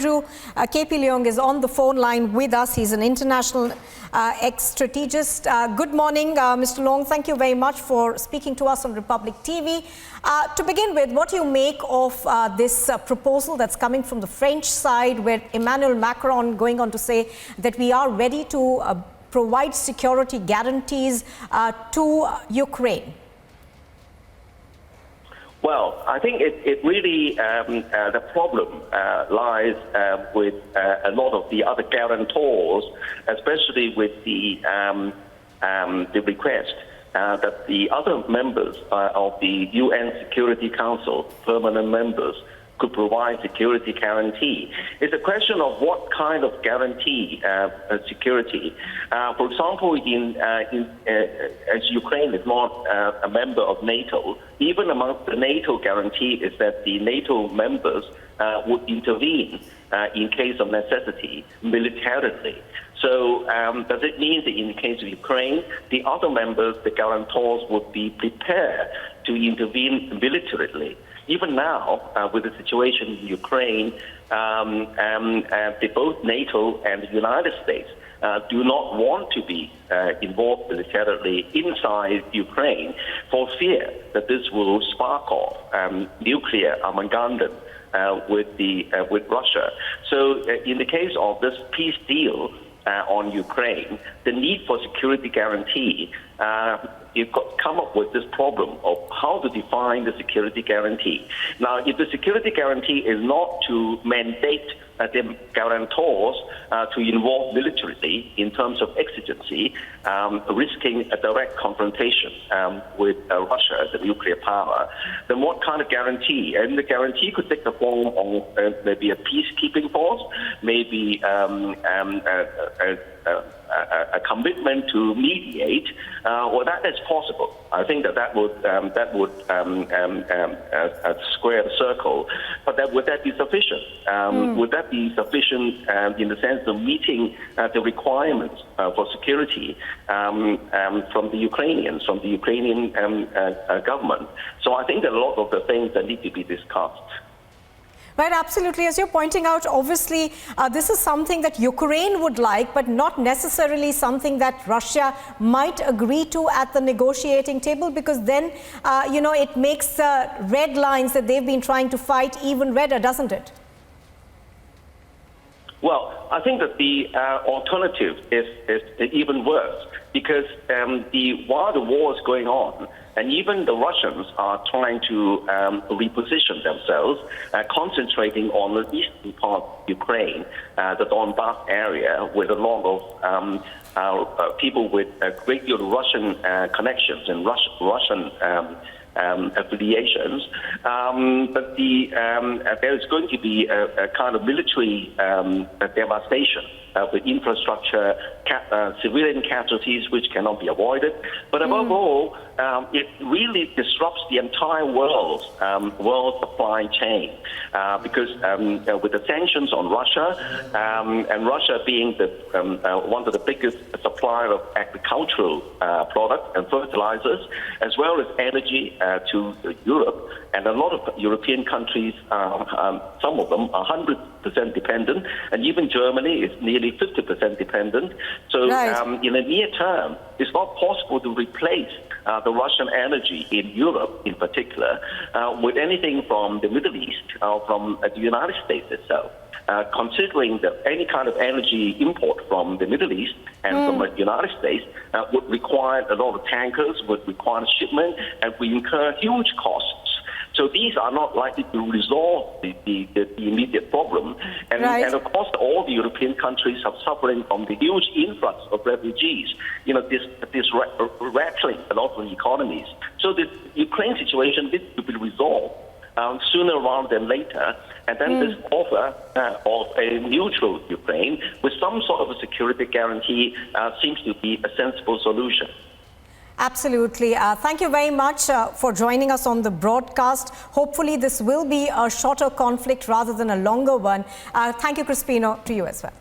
Andrew KP Leong is on the phone line with us. He's an international ex-strategist. Good morning, Mr. Leong. Thank you very much for speaking to us on Republic TV. To begin with, what do you make of this proposal that's coming from the French side, where Emmanuel Macron going on to say that we are ready to provide security guarantees to Ukraine? Well, I think it really, the problem lies with a lot of the other guarantors, especially with the request that the other members of the UN Security Council, permanent members, could provide security guarantee. It's a question of what kind of guarantee security. For example, as Ukraine is not a member of NATO, even among the NATO guarantee is that the NATO members would intervene in case of necessity militarily. So does it mean that in the case of Ukraine, the other members, the guarantors, would be prepared to intervene militarily? Even now, with the situation in Ukraine, both NATO and the United States do not want to be involved militarily inside Ukraine for fear that this will spark off nuclear Armageddon with Russia. So in the case of this peace deal on Ukraine, the need for security guarantee, you've got to come up with this problem of how to define the security guarantee. Now, if the security guarantee is not to mandate the guarantors to involve militarily in terms of exigency, risking a direct confrontation with Russia, the nuclear power, then what kind of guarantee? And the guarantee could take the form of maybe a peacekeeping force, maybe a commitment to mediate. Well, that is possible. I think that would square the circle. But would that be sufficient? Would that be sufficient in the sense of meeting the requirements for security from the Ukrainians, from the Ukrainian government? So I think that a lot of the things that need to be discussed. Right, absolutely. As you're pointing out, obviously, this is something that Ukraine would like, but not necessarily something that Russia might agree to at the negotiating table, because then, it makes the red lines that they've been trying to fight even redder, doesn't it? Well, I think that the alternative is even worse, because while the war is going on, and even the Russians are trying to reposition themselves, concentrating on the eastern part of Ukraine, the Donbass area, with a lot of people with regular Russian connections and Russian affiliations. But there is going to be a kind of military devastation with infrastructure, civilian casualties, which cannot be avoided. But above all, it really disrupts the entire world supply chain, because with the sanctions on Russia, and Russia being one of the biggest supplier of agricultural products and fertilizers, as well as energy to Europe, and a lot of European countries, some of them are 100% dependent, and even Germany is nearly 50% dependent. So in the near term, it's not possible to replace the Russian energy in Europe in particular with anything from the Middle East or from the United States itself. Considering that any kind of energy import from the Middle East and from the United States would require a lot of tankers, would require shipment, and we incur huge costs. So these are not likely to resolve the immediate problem. And, and of course, all the European countries are suffering from the huge influx of refugees, this rattling a lot of economies. So the Ukraine situation needs to be resolved sooner rather than later. And then this offer of a neutral Ukraine with some sort of a security guarantee seems to be a sensible solution. Absolutely. Thank you very much for joining us on the broadcast. Hopefully this will be a shorter conflict rather than a longer one. Thank you, Crispino, to you as well.